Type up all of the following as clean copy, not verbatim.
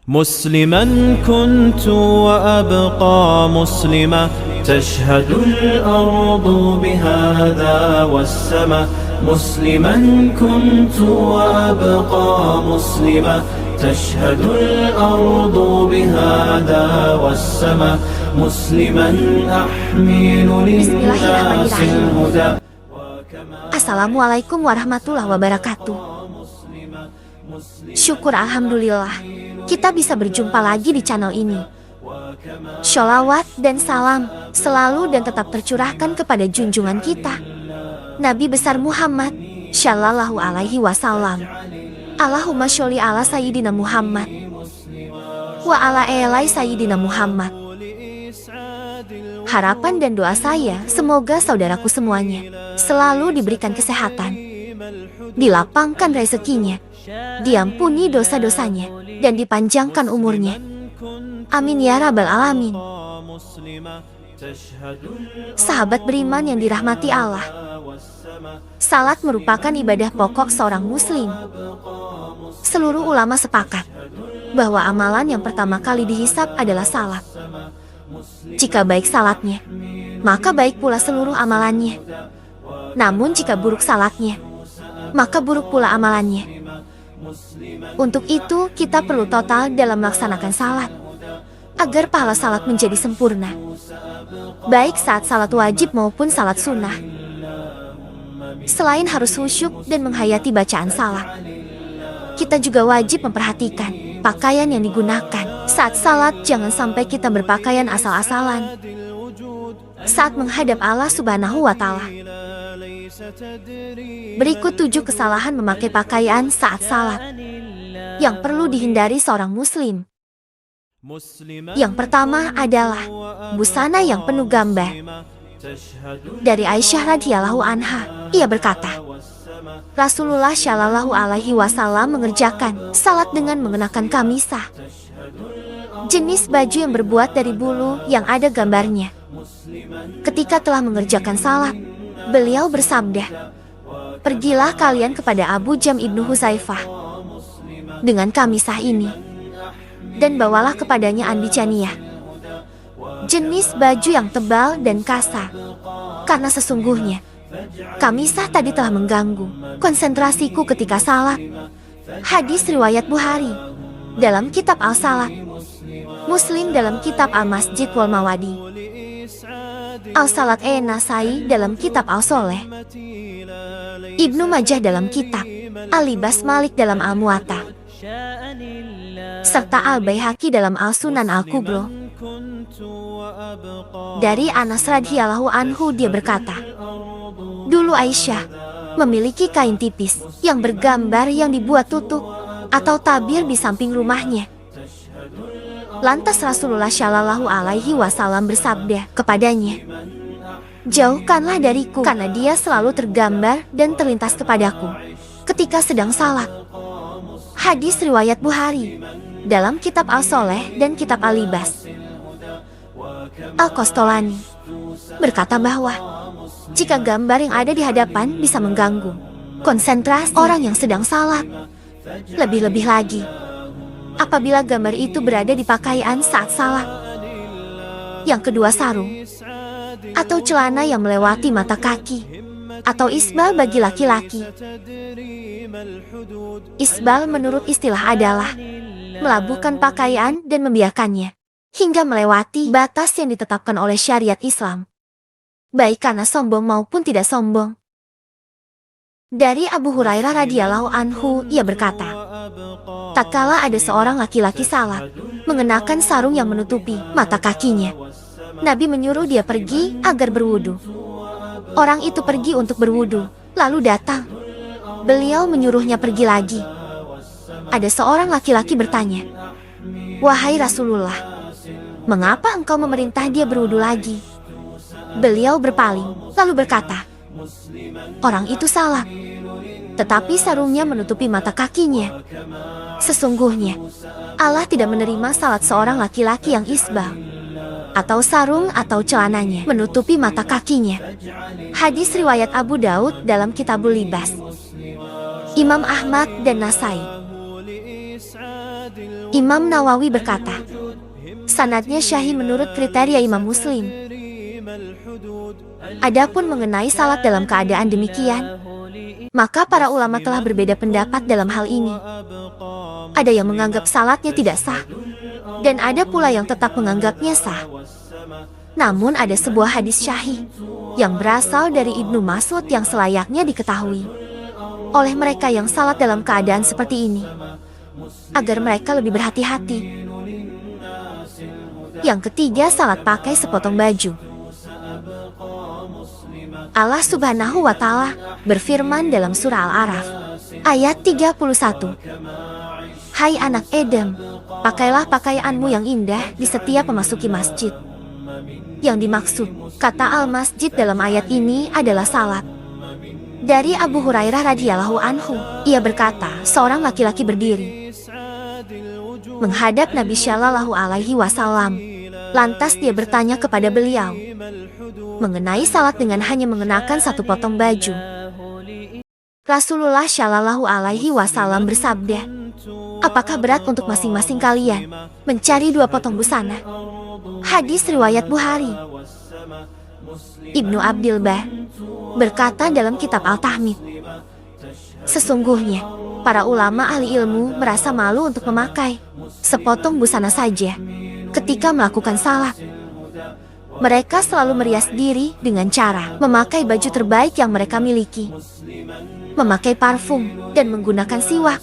مسلما كنت وأبقى مسلما تشهد الأرض بهذا والسماء مسلما كنت وأبقى مسلما تشهد الأرض بهذا والسماء مسلما أحمل للناس الهدى. Assalamualaikum warahmatullahi wabarakatuh. Syukur alhamdulillah kita bisa berjumpa lagi di channel ini. Sholawat dan salam selalu dan tetap tercurahkan kepada junjungan kita, Nabi besar Muhammad Shallallahu alaihi wasallam. Allahumma sholli ala Sayyidina Muhammad wa ala elai Sayyidina Muhammad. Harapan dan doa saya semoga saudaraku semuanya selalu diberikan kesehatan, dilapangkan rezekinya, diampuni dosa-dosanya, dan dipanjangkan umurnya. Amin ya rabbal alamin. Sahabat beriman yang dirahmati Allah, salat merupakan ibadah pokok seorang muslim. Seluruh ulama sepakat bahwa amalan yang pertama kali dihisab adalah salat. Jika baik salatnya, maka baik pula seluruh amalannya. Namun jika buruk salatnya, maka buruk pula amalannya. Untuk itu kita perlu total dalam melaksanakan salat, agar pahala salat menjadi sempurna, baik saat salat wajib maupun salat sunnah. Selain harus khusyuk dan menghayati bacaan salat, kita juga wajib memperhatikan pakaian yang digunakan. Saat salat jangan sampai kita berpakaian asal-asalan saat menghadap Allah Subhanahu wa Ta'ala. Berikut 7 kesalahan memakai pakaian saat salat yang perlu dihindari seorang muslim. Yang pertama adalah busana yang penuh gambar. Dari Aisyah radhiyallahu anha, ia berkata, Rasulullah Shallallahu alaihi wasallam mengerjakan salat dengan mengenakan kamisah, jenis baju yang berbuat dari bulu yang ada gambarnya. Ketika telah mengerjakan salat, beliau bersabda, "Pergilah kalian kepada Abu Jam ibnu Huzaifah dengan kamisah ini, dan bawalah kepadanya anbijaniyah, jenis baju yang tebal dan kasar, karena sesungguhnya kamisah tadi telah mengganggu konsentrasiku ketika salat." Hadis riwayat Bukhari dalam kitab Al-Salat, Muslim dalam kitab Al-Masjid wal Mawadi, Al-Salat Nasai dalam kitab Al-Soleh, Ibnu Majah dalam kitab Al-Libas Malik dalam Al-Muwatta, serta Al-Baihaqi dalam Al-Sunan Al-Kubro. Dari Anas radhiyallahu anhu, dia berkata, dulu Aisyah memiliki kain tipis yang bergambar yang dibuat tutup atau tabir di samping rumahnya. Lantas Rasulullah Shallallahu alaihi wasallam bersabda kepadanya, "Jauhkanlah dariku, karena dia selalu tergambar dan terlintas kepadaku ketika sedang salat." Hadis riwayat Bukhari dalam kitab Al-Soleh dan kitab Al-Libas. Al-Qastolani berkata bahwa jika gambar yang ada di hadapan bisa mengganggu konsentrasi orang yang sedang salat, lebih-lebih lagi apabila gambar itu berada di pakaian saat salat. Yang kedua, sarung atau celana yang melewati mata kaki atau isbal bagi laki-laki. Isbal menurut istilah adalah melabuhkan pakaian dan membiarkannya hingga melewati batas yang ditetapkan oleh syariat Islam, baik karena sombong maupun tidak sombong. Dari Abu Hurairah radhiyallahu anhu, ia berkata, tatkala ada seorang laki-laki salat mengenakan sarung yang menutupi mata kakinya, Nabi menyuruh dia pergi agar berwudu. Orang itu pergi untuk berwudu, lalu datang. Beliau menyuruhnya pergi lagi. Ada seorang laki-laki bertanya, "Wahai Rasulullah, mengapa engkau memerintah dia berwudu lagi?" Beliau berpaling, lalu berkata, "Orang itu salat, tetapi sarungnya menutupi mata kakinya. Sesungguhnya Allah tidak menerima salat seorang laki-laki yang isbal atau sarung atau celananya menutupi mata kakinya." Hadis riwayat Abu Daud dalam Kitabul Libas, Imam Ahmad dan Nasai. Imam Nawawi berkata, sanadnya sahih menurut kriteria Imam Muslim. Adapun mengenai salat dalam keadaan demikian, maka para ulama telah berbeda pendapat dalam hal ini. Ada yang menganggap salatnya tidak sah, dan ada pula yang tetap menganggapnya sah. Namun ada sebuah hadis syahih yang berasal dari Ibnu Mas'ud yang selayaknya diketahui oleh mereka yang salat dalam keadaan seperti ini, agar mereka lebih berhati-hati. Yang ketiga, salat pakai sepotong baju. Allah Subhanahu wa Ta'ala berfirman dalam surah Al-A'raf ayat 31, hai anak Edem, pakailah pakaianmu yang indah di setiap memasuki masjid. Yang dimaksud kata al-masjid dalam ayat ini adalah salat. Dari Abu Hurairah radhiyallahu anhu, ia berkata, seorang laki-laki berdiri menghadap Nabi Shallallahu Alaihi Wasallam. Lantas dia bertanya kepada beliau mengenai salat dengan hanya mengenakan satu potong baju. Rasulullah Shallallahu Alaihi Wasallam bersabda, apakah berat untuk masing-masing kalian mencari 2 potong busana? Hadis riwayat Bukhari. Ibnu Abdilbah berkata dalam kitab Al-Tahmid, sesungguhnya para ulama ahli ilmu merasa malu untuk memakai sepotong busana saja ketika melakukan salat. Mereka selalu merias diri dengan cara memakai baju terbaik yang mereka miliki, memakai parfum, dan menggunakan siwak.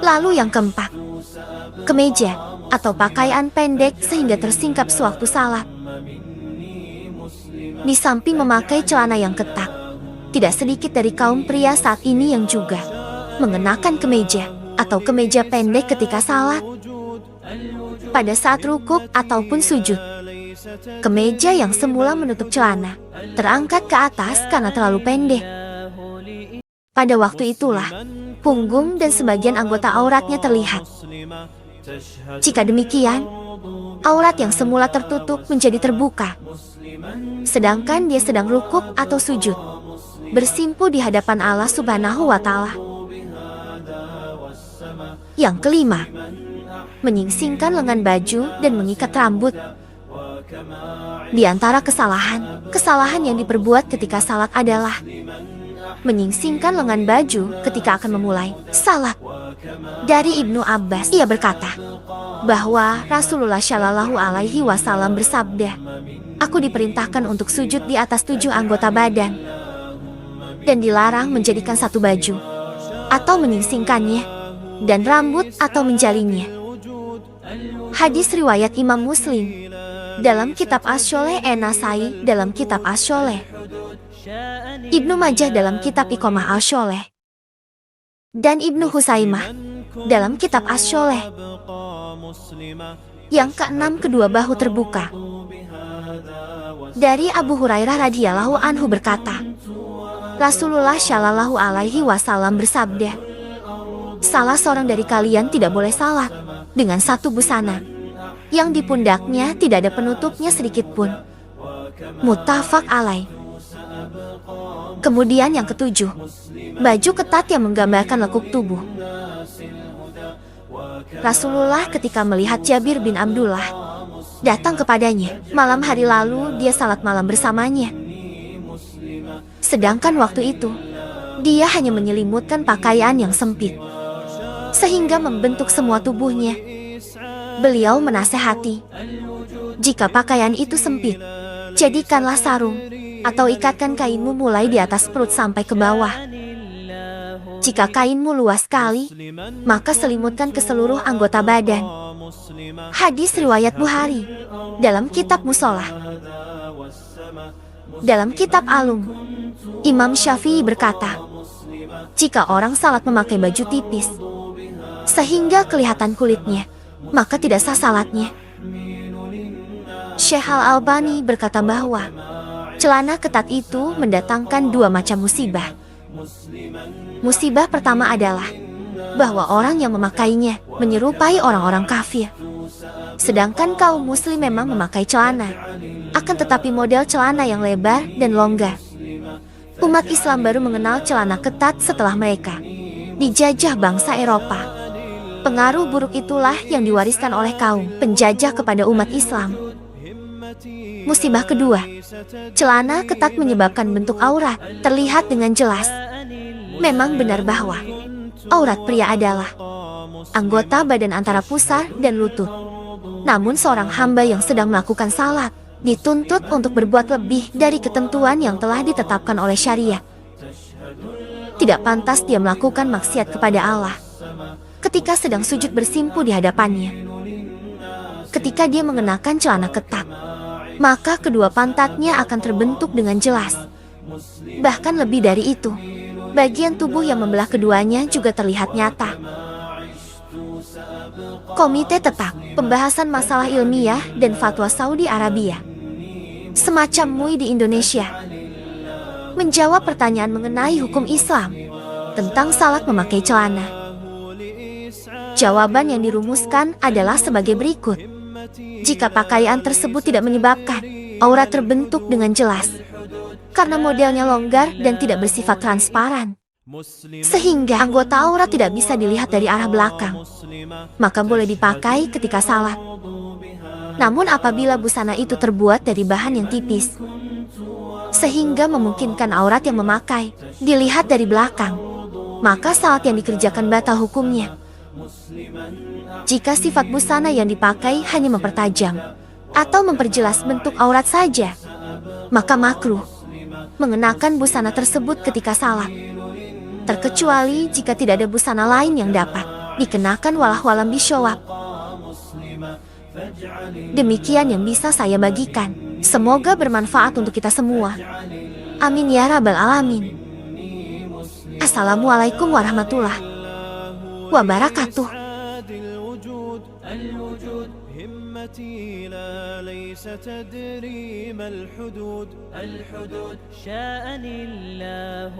Lalu yang keempat, kemeja atau pakaian pendek sehingga tersingkap sewaktu salat. Di samping memakai celana yang ketat, tidak sedikit dari kaum pria saat ini yang juga mengenakan kemeja atau kemeja pendek ketika salat. Pada saat rukuk ataupun sujud, kemeja yang semula menutup celana terangkat ke atas karena terlalu pendek. Pada waktu itulah punggung dan sebagian anggota auratnya terlihat. Jika demikian, aurat yang semula tertutup menjadi terbuka, sedangkan dia sedang rukuk atau sujud, bersimpu di hadapan Allah Subhanahu wa Ta'ala. Yang kelima, menyingsingkan lengan baju dan mengikat rambut. Di antara kesalahan yang diperbuat ketika salat adalah menyingsingkan lengan baju ketika akan memulai salat. Dari Ibnu Abbas, ia berkata bahwa Rasulullah Shallallahu Alaihi Wasallam bersabda, aku diperintahkan untuk sujud di atas 7 anggota badan dan dilarang menjadikan satu baju atau menyingsingkannya dan rambut atau menjalinnya. Hadis riwayat Imam Muslim dalam kitab Asy-Syoleh, An-Nasai dalam kitab Asy-Syoleh, Ibnu Majah dalam kitab Iqomah Asy-Syoleh, dan Ibnu Husaimah dalam kitab Asy-Syoleh. Yang keenam, kedua bahu terbuka. Dari Abu Hurairah radhiyallahu anhu berkata, Rasulullah Shallallahu Alaihi Wasallam bersabda, salah seorang dari kalian tidak boleh salat dengan satu busana yang di pundaknya tidak ada penutupnya sedikit pun. Muttafaq alaih. Kemudian yang ketujuh, baju ketat yang menggambarkan lekuk tubuh. Rasulullah ketika melihat Jabir bin Abdullah datang kepadanya malam hari lalu, dia salat malam bersamanya. Sedangkan waktu itu dia hanya menyelimutkan pakaian yang sempit sehingga membentuk semua tubuhnya. Beliau menasehati, jika pakaian itu sempit, jadikanlah sarung atau ikatkan kainmu mulai di atas perut sampai ke bawah. Jika kainmu luas sekali, maka selimutkan ke seluruh anggota badan. Hadis riwayat Bukhari dalam kitab Musolah. Dalam kitab Alum, Imam Syafi'i berkata, jika orang salat memakai baju tipis sehingga kelihatan kulitnya, maka tidak sah salatnya. Syekh Al-Albani berkata bahwa celana ketat itu mendatangkan 2 macam musibah. Musibah pertama adalah bahwa orang yang memakainya menyerupai orang-orang kafir. Sedangkan kaum muslim memang memakai celana, akan tetapi model celana yang lebar dan longgar. Umat Islam baru mengenal celana ketat setelah mereka dijajah bangsa Eropa. Pengaruh buruk itulah yang diwariskan oleh kaum penjajah kepada umat Islam. Musibah kedua, celana ketat menyebabkan bentuk aurat terlihat dengan jelas. Memang benar bahwa aurat pria adalah anggota badan antara pusar dan lutut. Namun seorang hamba yang sedang melakukan salat dituntut untuk berbuat lebih dari ketentuan yang telah ditetapkan oleh syariat. Tidak pantas dia melakukan maksiat kepada Allah ketika sedang sujud bersimpu di hadapannya. Ketika dia mengenakan celana ketat, maka kedua pantatnya akan terbentuk dengan jelas. Bahkan lebih dari itu, bagian tubuh yang membelah keduanya juga terlihat nyata. Komite Tetap Pembahasan Masalah Ilmiah dan Fatwa Saudi Arabia, semacam MUI di Indonesia, menjawab pertanyaan mengenai hukum Islam tentang salat memakai celana. Jawaban yang dirumuskan adalah sebagai berikut. Jika pakaian tersebut tidak menyebabkan aurat terbentuk dengan jelas, karena modelnya longgar dan tidak bersifat transparan, sehingga anggota aurat tidak bisa dilihat dari arah belakang, maka boleh dipakai ketika salat. Namun apabila busana itu terbuat dari bahan yang tipis, sehingga memungkinkan aurat yang memakai dilihat dari belakang, maka salat yang dikerjakan batal hukumnya. Jika sifat busana yang dipakai hanya mempertajam atau memperjelas bentuk aurat saja, maka makruh mengenakan busana tersebut ketika salat, terkecuali jika tidak ada busana lain yang dapat dikenakan walahwalam bisyawab. Demikian yang bisa saya bagikan. Semoga bermanfaat untuk kita semua. Amin ya rabbal alamin. Assalamualaikum warahmatullahi wabarakatuh. همتي لا ليس تدري ما الحدود شاءني الله